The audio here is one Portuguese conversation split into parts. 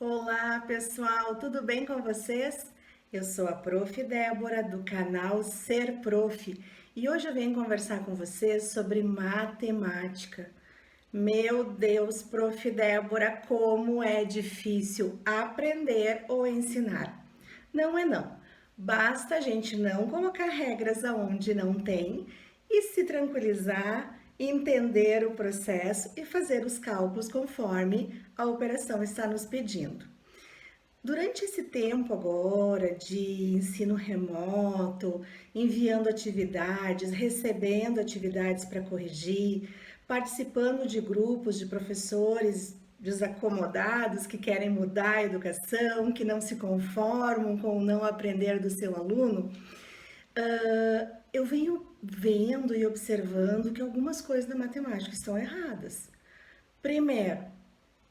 Olá, pessoal, tudo bem com vocês? Eu sou a Prof. Débora do canal Ser Prof e hoje eu venho conversar com vocês sobre matemática. Meu Deus, Prof. Débora, como é difícil aprender ou ensinar. Não é não. Basta a gente não colocar regras aonde não tem e se tranquilizar, entender o processo e fazer os cálculos conforme a operação está nos pedindo. Durante esse tempo agora de ensino remoto, enviando atividades, recebendo atividades para corrigir, participando de grupos de professores desacomodados que querem mudar a educação, que não se conformam com o não aprender do seu aluno, eu venho vendo e observando que algumas coisas da matemática estão erradas. Primeiro,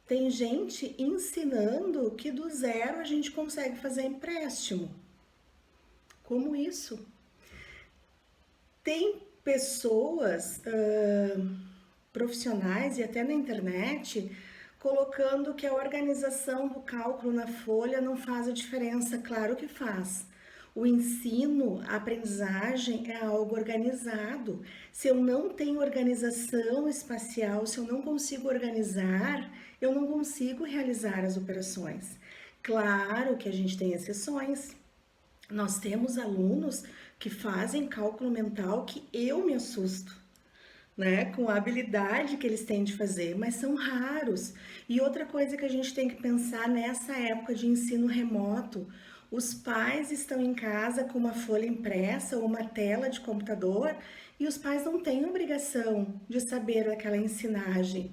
tem gente ensinando que do zero a gente consegue fazer empréstimo. Como isso? Tem pessoas profissionais e até na internet colocando que a organização do cálculo na folha não faz a diferença. Claro que faz. O ensino, a aprendizagem é algo organizado. Se eu não tenho organização espacial, se eu não consigo organizar, eu não consigo realizar as operações. Claro que a gente tem exceções. Nós temos alunos que fazem cálculo mental que eu me assusto, né, com a habilidade que eles têm de fazer, mas são raros. E outra coisa que a gente tem que pensar nessa época de ensino remoto, os pais estão em casa com uma folha impressa ou uma tela de computador e os pais não têm obrigação de saber aquela ensinagem.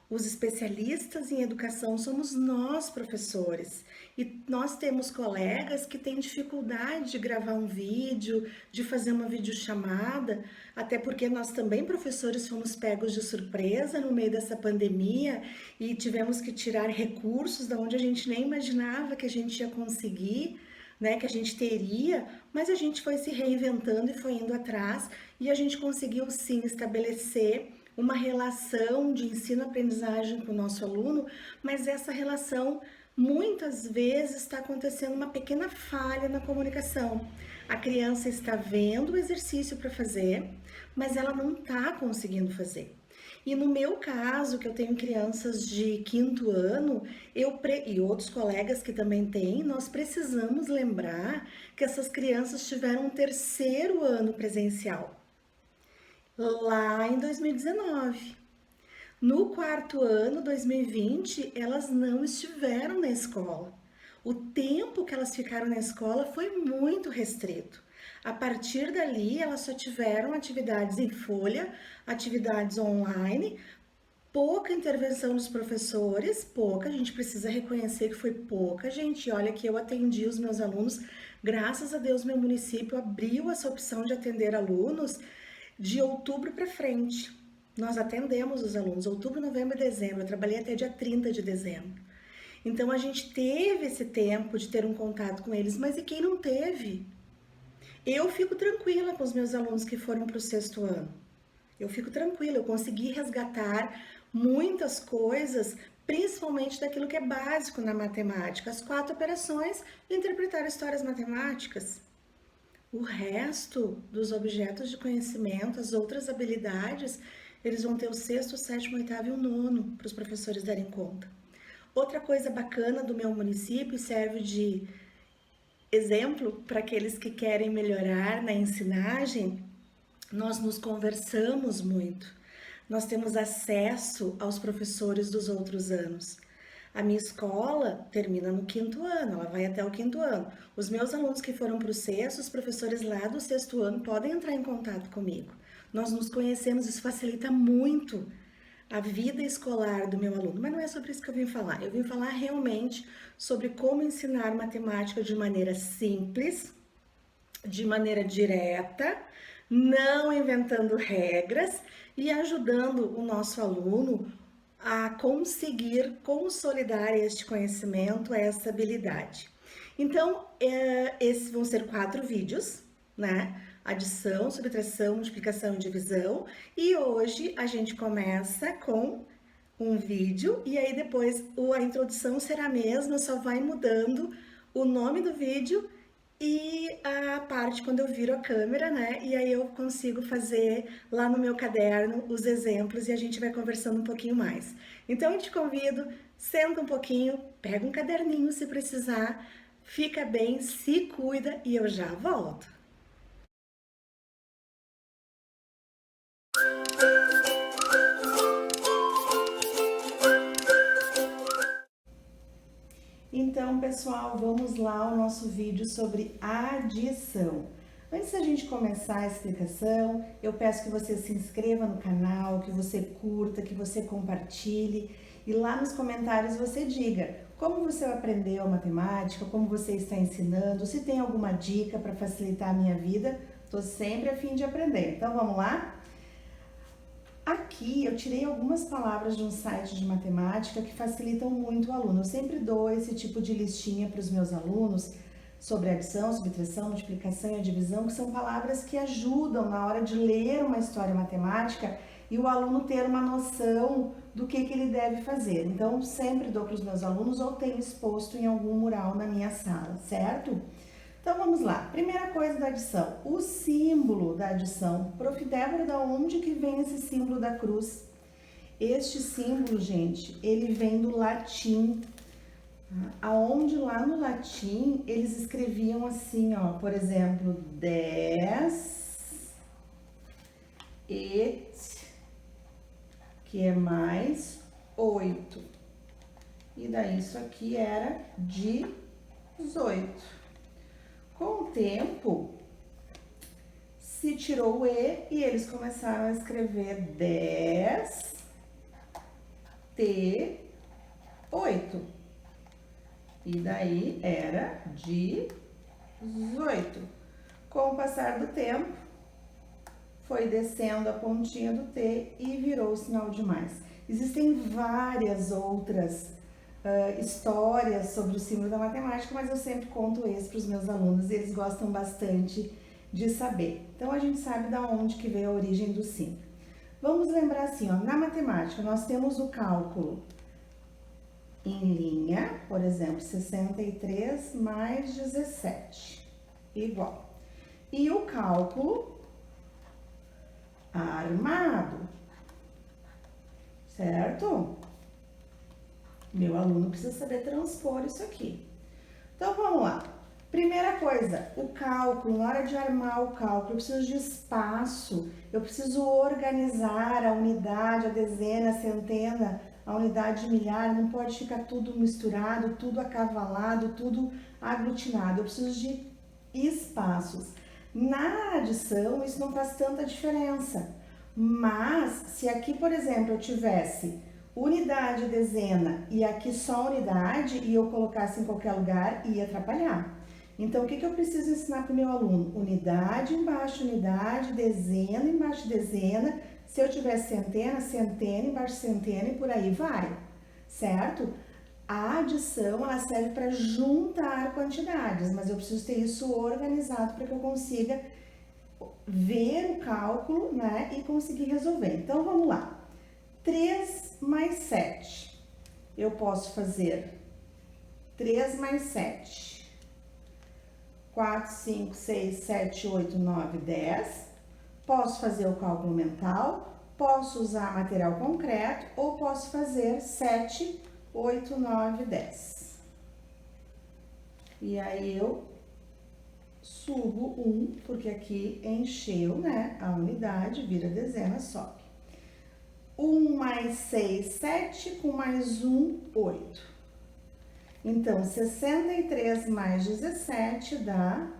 Os especialistas em educação somos nós, professores. E nós temos colegas que têm dificuldade de gravar um vídeo, de fazer uma videochamada, até porque nós também, professores, fomos pegos de surpresa no meio dessa pandemia e tivemos que tirar recursos da onde a gente nem imaginava que a gente ia conseguir, né, que a gente teria, mas a gente foi se reinventando e foi indo atrás e a gente conseguiu sim estabelecer uma relação de ensino-aprendizagem com o nosso aluno, mas essa relação muitas vezes está acontecendo uma pequena falha na comunicação. A criança está vendo o exercício para fazer, mas ela não está conseguindo fazer. E no meu caso, que eu tenho crianças de quinto ano, e outros colegas que também têm, nós precisamos lembrar que essas crianças tiveram um terceiro ano presencial lá em 2019. No quarto ano, 2020, elas não estiveram na escola. O tempo que elas ficaram na escola foi muito restrito. A partir dali, elas só tiveram atividades em folha, atividades online, pouca intervenção dos professores, pouca, a gente precisa reconhecer que foi pouca, gente. Olha que eu atendi os meus alunos, graças a Deus, meu município abriu essa opção de atender alunos de outubro para frente. Nós atendemos os alunos, outubro, novembro e dezembro. Eu trabalhei até dia 30 de dezembro. Então a gente teve esse tempo de ter um contato com eles, mas e quem não teve? Eu fico tranquila com os meus alunos que foram para o sexto ano. Eu fico tranquila, eu consegui resgatar muitas coisas, principalmente daquilo que é básico na matemática, as 4 operações e interpretar histórias matemáticas. O resto dos objetos de conhecimento, as outras habilidades, eles vão ter o sexto, o sétimo, o oitavo e o nono para os professores darem conta. Outra coisa bacana do meu município serve de exemplo para aqueles que querem melhorar na ensinagem. Nós nos conversamos muito. Nós temos acesso aos professores dos outros anos. A minha escola termina no quinto ano, ela vai até o quinto ano. Os meus alunos que foram para o sexto, os professores lá do sexto ano podem entrar em contato comigo. Nós nos conhecemos, isso facilita muito a vida escolar do meu aluno. Mas não é sobre isso que eu vim falar. Eu vim falar realmente sobre como ensinar matemática de maneira simples, de maneira direta, não inventando regras e ajudando o nosso aluno a conseguir consolidar este conhecimento, essa habilidade. Então, esses vão ser 4 vídeos, né? Adição, subtração, multiplicação e divisão. E hoje a gente começa com um vídeo e aí depois a introdução será a mesma, só vai mudando o nome do vídeo e a parte quando eu viro a câmera, né? E aí eu consigo fazer lá no meu caderno os exemplos e a gente vai conversando um pouquinho mais. Então eu te convido, senta um pouquinho, pega um caderninho se precisar, fica bem, se cuida e eu já volto. Então, pessoal, vamos lá ao nosso vídeo sobre adição. Antes da gente começar a explicação, eu peço que você se inscreva no canal, que você curta, que você compartilhe e lá nos comentários você diga como você aprendeu a matemática, como você está ensinando, se tem alguma dica para facilitar a minha vida. Estou sempre a fim de aprender. Então, vamos lá? Aqui eu tirei algumas palavras de um site de matemática que facilitam muito o aluno. Eu sempre dou esse tipo de listinha para os meus alunos sobre adição, subtração, multiplicação e divisão, que são palavras que ajudam na hora de ler uma história matemática e o aluno ter uma noção do que ele deve fazer. Então, sempre dou para os meus alunos ou tenho exposto em algum mural na minha sala, certo? Então vamos lá, primeira coisa da adição, o símbolo da adição. Prof. Débora, da onde que vem esse símbolo da cruz? Este símbolo, gente, ele vem do latim, aonde lá no latim eles escreviam assim, ó, por exemplo, 10 et, que é mais 8. E daí isso aqui era 18. Com o tempo, se tirou o E e eles começaram a escrever 10 T 8. E daí era 18. Com o passar do tempo, foi descendo a pontinha do T e virou o sinal de mais. Existem várias outras histórias sobre o símbolo da matemática, mas eu sempre conto esse para os meus alunos e eles gostam bastante de saber. Então, a gente sabe da onde que veio a origem do símbolo. Vamos lembrar assim, ó, na matemática nós temos o cálculo em linha, por exemplo, 63 mais 17, igual. E o cálculo armado, certo? Meu aluno precisa saber transpor isso aqui. Então, vamos lá. Primeira coisa, o cálculo, na hora de armar o cálculo, eu preciso de espaço, eu preciso organizar a unidade, a dezena, a centena, a unidade de milhar, não pode ficar tudo misturado, tudo acavalado, tudo aglutinado, eu preciso de espaços. Na adição, isso não faz tanta diferença, mas se aqui, por exemplo, eu tivesse unidade, dezena e aqui só unidade e eu colocasse em qualquer lugar, ia atrapalhar. Então, o que eu preciso ensinar para o meu aluno? Unidade embaixo unidade, dezena embaixo dezena. Se eu tiver centena, centena embaixo centena e por aí vai, certo? A adição, ela serve para juntar quantidades, mas eu preciso ter isso organizado para que eu consiga ver o cálculo, né, e conseguir resolver. Então, vamos lá. 3 mais 7. Eu posso fazer 3 mais 7. 4, 5, 6, 7, 8, 9, 10. Posso fazer o cálculo mental, posso usar material concreto ou posso fazer 7, 8, 9, 10. E aí eu subo 1, porque aqui encheu, né, a unidade, vira dezena, sobe. 1 mais 6, 7, com mais 1, 8. Então, 63 mais 17 dá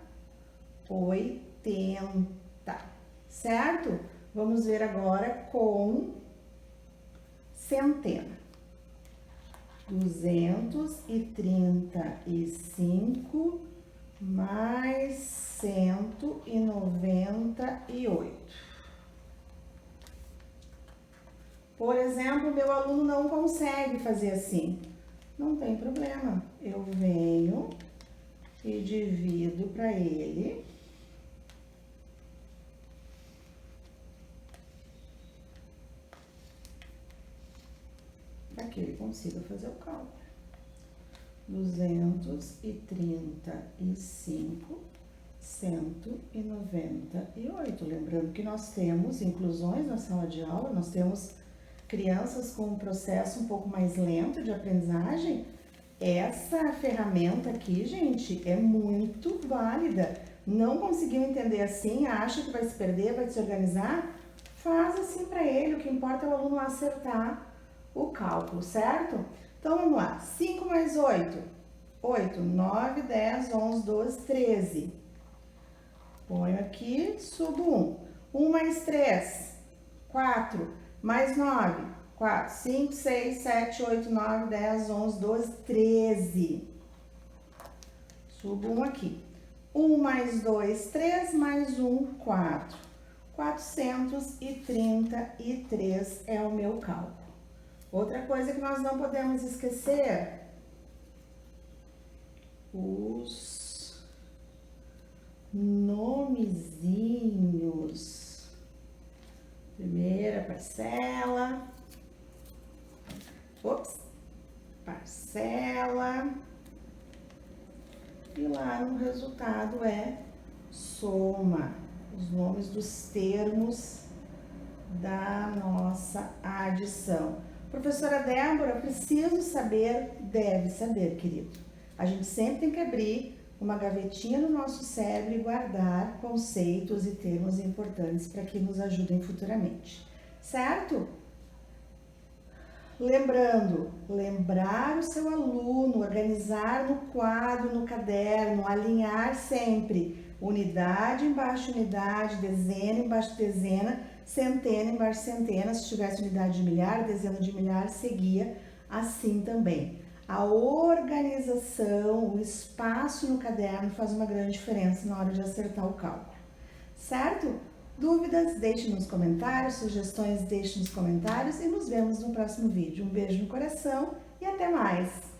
80, certo? Vamos ver agora com centena. 235 mais 198. Por exemplo, meu aluno não consegue fazer assim. Não tem problema. Eu venho e divido para ele. que ele consiga fazer o cálculo. 235, 198. Lembrando que nós temos inclusões na sala de aula, nós temos crianças com um processo um pouco mais lento de aprendizagem. Essa ferramenta aqui, gente, é muito válida. Não conseguiu entender assim, acha que vai se perder, vai desorganizar? Faz assim para ele, o que importa é o aluno acertar o cálculo, certo? Então, vamos lá. 5 mais 8. 8, 9, 10, 11, 12, 13. Ponho aqui, subo 1. 1 mais 3, 4. Mais 9, 4. 5, 6, 7, 8, 9, 10, 11, 12, 13. Subo 1 aqui. 1 mais 2, 3, mais 1, 4. 433 é o meu cálculo. Outra coisa que nós não podemos esquecer, os nomezinhos. Primeira parcela, parcela, e lá no resultado é soma, os nomes dos termos da nossa adição. Professora Débora, preciso saber, deve saber, querido. A gente sempre tem que abrir uma gavetinha no nosso cérebro e guardar conceitos e termos importantes para que nos ajudem futuramente, certo? Lembrando, lembrar o seu aluno, organizar no quadro, no caderno, alinhar sempre unidade embaixo de unidade, dezena embaixo de dezena, centena embaixo de centena. Se tivesse unidade de milhar, dezena de milhar, seguia assim também. A organização, o espaço no caderno faz uma grande diferença na hora de acertar o cálculo, certo? Dúvidas, deixe nos comentários, sugestões, deixe nos comentários e nos vemos no próximo vídeo. Um beijo no coração e até mais!